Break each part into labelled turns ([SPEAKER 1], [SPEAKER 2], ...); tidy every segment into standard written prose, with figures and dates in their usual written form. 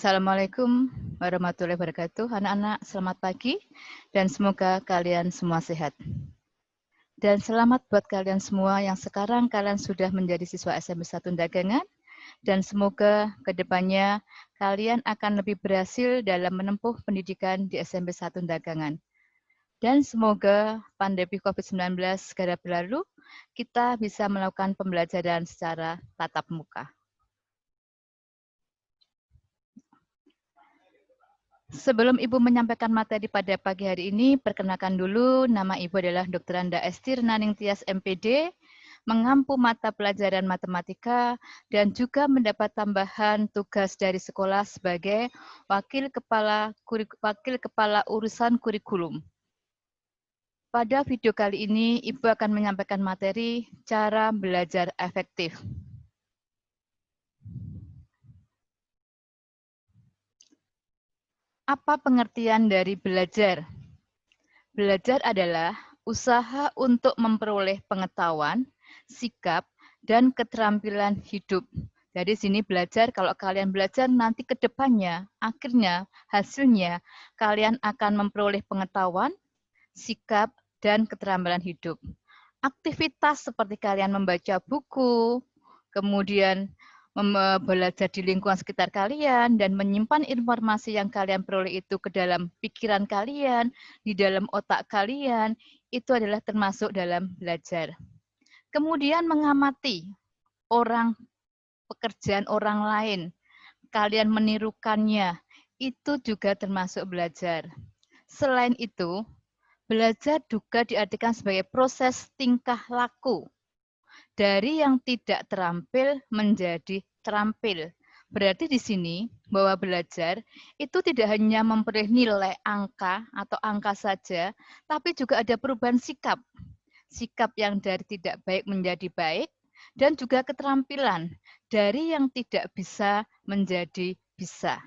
[SPEAKER 1] Assalamualaikum warahmatullahi wabarakatuh. Anak-anak, selamat pagi dan semoga kalian semua sehat. Dan selamat buat kalian semua yang sekarang kalian sudah menjadi siswa SMP 1 Dagangan dan semoga kedepannya kalian akan lebih berhasil dalam menempuh pendidikan di SMP 1 Dagangan. Dan semoga pandemi COVID-19 segera berlalu, kita bisa melakukan pembelajaran secara tatap muka. Sebelum Ibu menyampaikan materi pada pagi hari ini, perkenalkan dulu nama Ibu adalah Dr. Anda Estir Naning Tias MPD, mengampu mata pelajaran matematika, dan juga mendapat tambahan tugas dari sekolah sebagai Wakil Kepala Urusan Kurikulum. Pada video kali ini, Ibu akan menyampaikan materi cara belajar efektif. Apa pengertian dari belajar? Belajar adalah usaha untuk memperoleh pengetahuan, sikap, dan keterampilan hidup. Jadi sini belajar, kalau kalian belajar nanti ke depannya, akhirnya, hasilnya, kalian akan memperoleh pengetahuan, sikap, dan keterampilan hidup. Aktivitas seperti kalian membaca buku, kemudian belajar di lingkungan sekitar kalian, dan menyimpan informasi yang kalian peroleh itu ke dalam pikiran kalian, di dalam otak kalian, itu adalah termasuk dalam belajar. Kemudian mengamati pekerjaan orang lain, kalian menirukannya, itu juga termasuk belajar. Selain itu, belajar juga diartikan sebagai proses tingkah laku. Dari yang tidak terampil menjadi terampil. Berarti di sini bahwa belajar itu tidak hanya memperoleh nilai angka atau angka saja, tapi juga ada perubahan sikap. Sikap yang dari tidak baik menjadi baik, dan juga keterampilan dari yang tidak bisa menjadi bisa.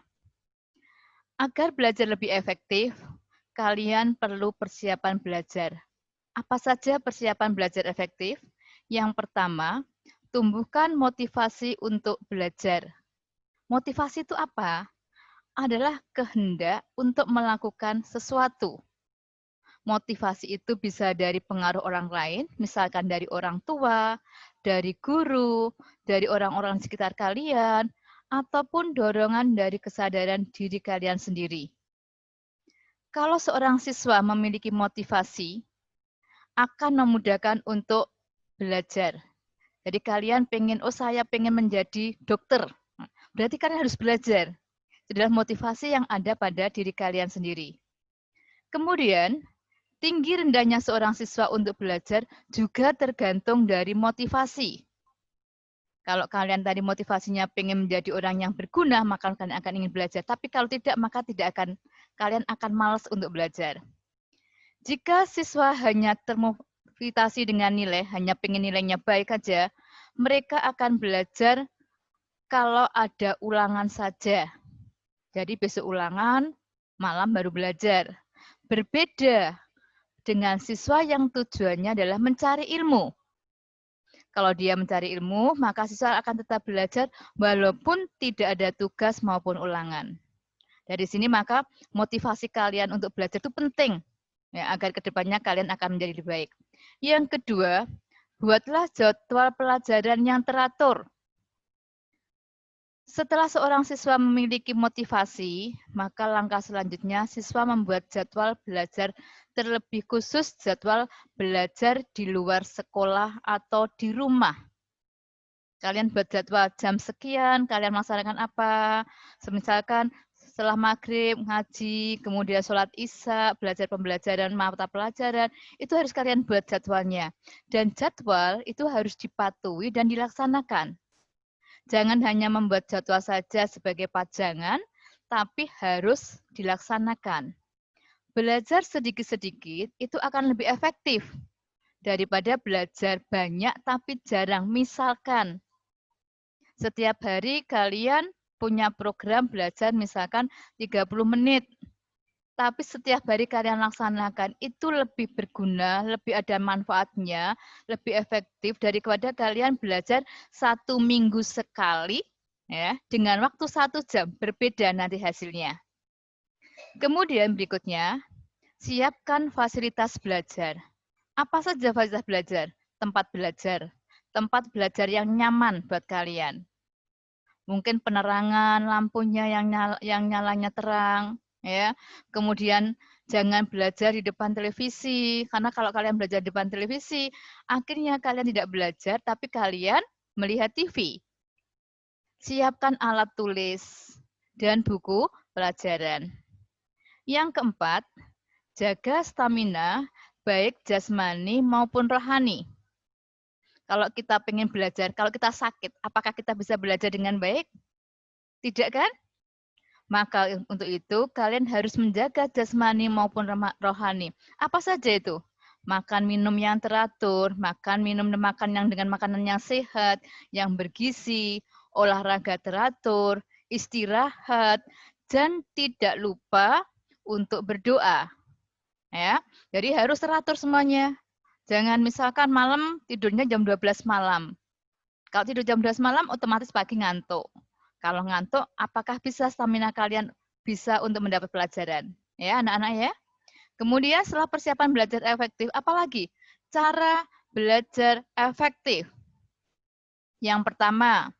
[SPEAKER 1] Agar belajar lebih efektif, kalian perlu persiapan belajar. Apa saja persiapan belajar efektif? Yang pertama, tumbuhkan motivasi untuk belajar. Motivasi itu apa? Adalah kehendak untuk melakukan sesuatu. Motivasi itu bisa dari pengaruh orang lain, misalkan dari orang tua, dari guru, dari orang-orang di sekitar kalian, ataupun dorongan dari kesadaran diri kalian sendiri. Kalau seorang siswa memiliki motivasi, akan memudahkan untuk belajar. Jadi kalian pengen, saya pengen menjadi dokter. Berarti kalian harus belajar. Itu adalah motivasi yang ada pada diri kalian sendiri. Kemudian, tinggi rendahnya seorang siswa untuk belajar juga tergantung dari motivasi. Kalau kalian tadi motivasinya pengen menjadi orang yang berguna, maka kalian akan ingin belajar. Tapi kalau tidak, maka kalian akan malas untuk belajar. Jika siswa hanya termotivasi dengan nilai, hanya pengen nilainya baik saja, mereka akan belajar kalau ada ulangan saja. Jadi besok ulangan, malam baru belajar. Berbeda dengan siswa yang tujuannya adalah mencari ilmu. Kalau dia mencari ilmu, maka siswa akan tetap belajar walaupun tidak ada tugas maupun ulangan. Dari sini maka motivasi kalian untuk belajar itu penting. Ya, agar kedepannya kalian akan menjadi lebih baik. Yang kedua, buatlah jadwal pelajaran yang teratur. Setelah seorang siswa memiliki motivasi, maka langkah selanjutnya siswa membuat jadwal belajar, terlebih khusus jadwal belajar di luar sekolah atau di rumah. Kalian buat jadwal jam sekian, kalian melaksanakan apa? Misalkan setelah maghrib, ngaji, kemudian sholat isya, belajar pembelajaran, mata pelajaran, itu harus kalian buat jadwalnya. Dan jadwal itu harus dipatuhi dan dilaksanakan. Jangan hanya membuat jadwal saja sebagai pajangan, tapi harus dilaksanakan. Belajar sedikit-sedikit itu akan lebih efektif daripada belajar banyak tapi jarang. Misalkan, setiap hari kalian punya program belajar misalkan 30 menit. Tapi setiap hari kalian laksanakan, itu lebih berguna, lebih ada manfaatnya, lebih efektif daripada kalian belajar 1 minggu sekali, Ya, dengan waktu 1 jam berbeda nanti hasilnya. Kemudian berikutnya, siapkan fasilitas belajar. Apa saja fasilitas belajar? Tempat belajar yang nyaman buat kalian. Mungkin penerangan lampunya yang nyalanya terang, ya. Kemudian jangan belajar di depan televisi, karena kalau kalian belajar di depan televisi, akhirnya kalian tidak belajar, tapi kalian melihat TV. Siapkan alat tulis dan buku pelajaran. Yang keempat, jaga stamina baik jasmani maupun rohani. Kalau kita pengen belajar, kalau kita sakit, apakah kita bisa belajar dengan baik? Tidak kan? Maka untuk itu kalian harus menjaga jasmani maupun rohani. Apa saja itu? Makan minum yang teratur, makan yang dengan makanan yang sehat, yang bergizi, olahraga teratur, istirahat, dan tidak lupa untuk berdoa. Ya, jadi harus teratur semuanya. Jangan misalkan malam tidurnya jam 12 malam. Kalau tidur jam 12 malam otomatis pagi ngantuk. Kalau ngantuk, apakah bisa stamina kalian bisa untuk mendapat pelajaran? Ya, anak-anak ya. Kemudian setelah persiapan belajar efektif, apalagi cara belajar efektif? Yang pertama,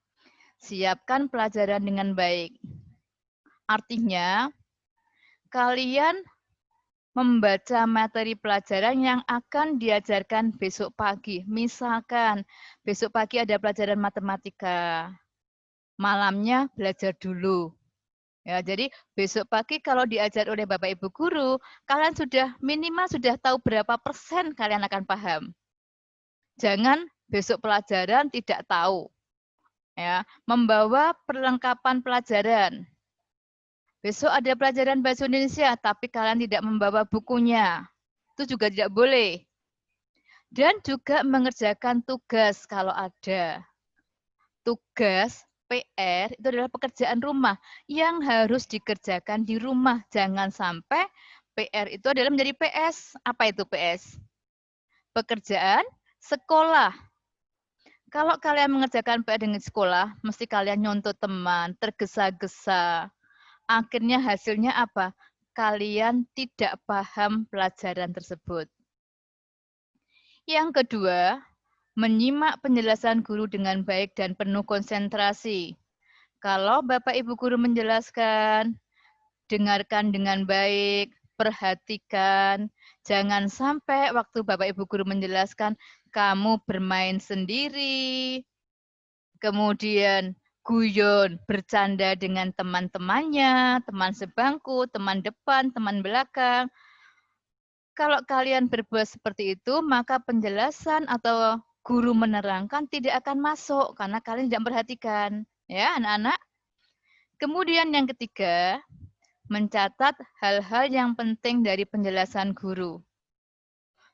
[SPEAKER 1] siapkan pelajaran dengan baik. Artinya, kalian membaca materi pelajaran yang akan diajarkan besok pagi. Misalkan, besok pagi ada pelajaran matematika. Malamnya belajar dulu. Ya, jadi besok pagi kalau diajar oleh Bapak Ibu guru, kalian sudah minimal sudah tahu berapa persen kalian akan paham. Jangan besok pelajaran tidak tahu. Ya, membawa perlengkapan pelajaran. Besok ada pelajaran bahasa Indonesia, tapi kalian tidak membawa bukunya. Itu juga tidak boleh. Dan juga mengerjakan tugas kalau ada. Tugas PR itu adalah pekerjaan rumah yang harus dikerjakan di rumah. Jangan sampai PR itu adalah menjadi PS. Apa itu PS? Pekerjaan sekolah. Kalau kalian mengerjakan PR dengan sekolah, mesti kalian nyontoh teman, tergesa-gesa. Akhirnya hasilnya apa? Kalian tidak paham pelajaran tersebut. Yang kedua, menyimak penjelasan guru dengan baik dan penuh konsentrasi. Kalau Bapak Ibu guru menjelaskan, dengarkan dengan baik, perhatikan. Jangan sampai waktu Bapak Ibu guru menjelaskan, kamu bermain sendiri, kemudian guyon, bercanda dengan teman-temannya, teman sebangku, teman depan, teman belakang. Kalau kalian berbuat seperti itu, maka penjelasan atau guru menerangkan tidak akan masuk karena kalian tidak perhatikan. Ya, anak-anak. Kemudian yang ketiga, mencatat hal-hal yang penting dari penjelasan guru.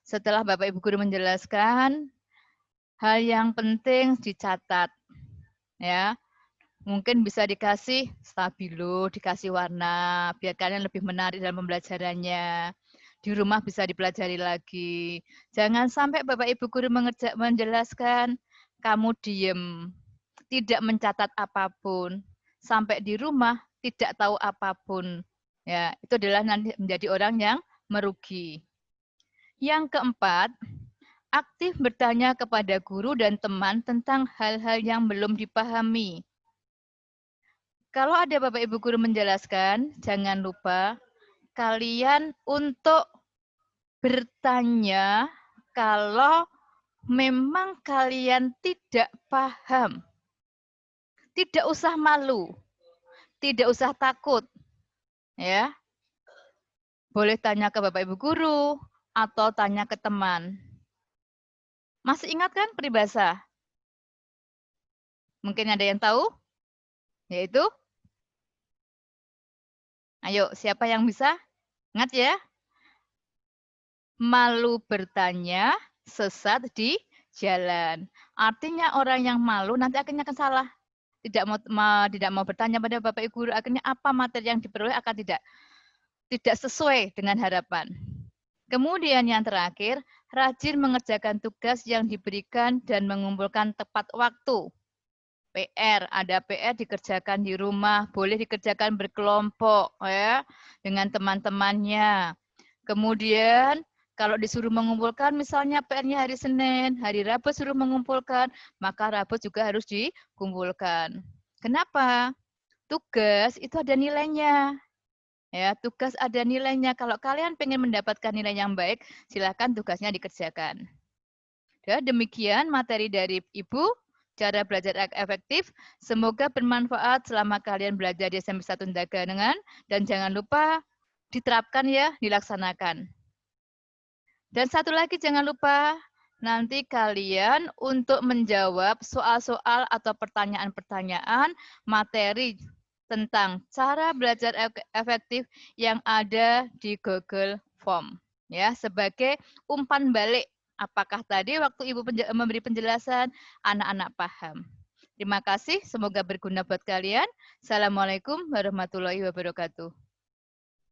[SPEAKER 1] Setelah Bapak Ibu guru menjelaskan, hal yang penting dicatat. Ya, mungkin bisa dikasih stabilo, dikasih warna, biar kalian lebih menarik dalam pembelajarannya. Di rumah bisa dipelajari lagi. Jangan sampai Bapak Ibu guru menjelaskan, kamu diem, tidak mencatat apapun. Sampai di rumah tidak tahu apapun. Ya, itu adalah nanti menjadi orang yang merugi. Yang keempat, aktif bertanya kepada guru dan teman tentang hal-hal yang belum dipahami. Kalau ada Bapak Ibu guru menjelaskan, jangan lupa kalian untuk bertanya kalau memang kalian tidak paham. Tidak usah malu, tidak usah takut. Ya. Boleh tanya ke Bapak Ibu guru atau tanya ke teman. Masih ingat kan peribahasa? Mungkin ada yang tahu? Yaitu, ayo siapa yang bisa? Ingat ya? Malu bertanya, sesat di jalan. Artinya orang yang malu nanti akhirnya akan salah. Tidak mau bertanya pada Bapak Ibu guru, akhirnya apa materi yang diperoleh akan tidak sesuai dengan harapan. Kemudian yang terakhir, rajin mengerjakan tugas yang diberikan dan mengumpulkan tepat waktu. PR, ada PR dikerjakan di rumah, boleh dikerjakan berkelompok ya dengan teman-temannya. Kemudian kalau disuruh mengumpulkan misalnya PR-nya hari Senin, hari Rabu suruh mengumpulkan, maka Rabu juga harus dikumpulkan. Kenapa? Tugas itu ada nilainya. Ya, tugas ada nilainya. Kalau kalian pengen mendapatkan nilai yang baik, silakan tugasnya dikerjakan. Ya, demikian materi dari Ibu, cara belajar efektif. Semoga bermanfaat selama kalian belajar di SMP 1 Dagangan dan jangan lupa diterapkan ya, dilaksanakan. Dan satu lagi jangan lupa nanti kalian untuk menjawab soal-soal atau pertanyaan-pertanyaan materi tentang cara belajar efektif yang ada di Google Form. Ya, sebagai umpan balik apakah tadi waktu Ibu memberi penjelasan anak-anak paham. Terima kasih, semoga berguna buat kalian. Assalamualaikum warahmatullahi wabarakatuh.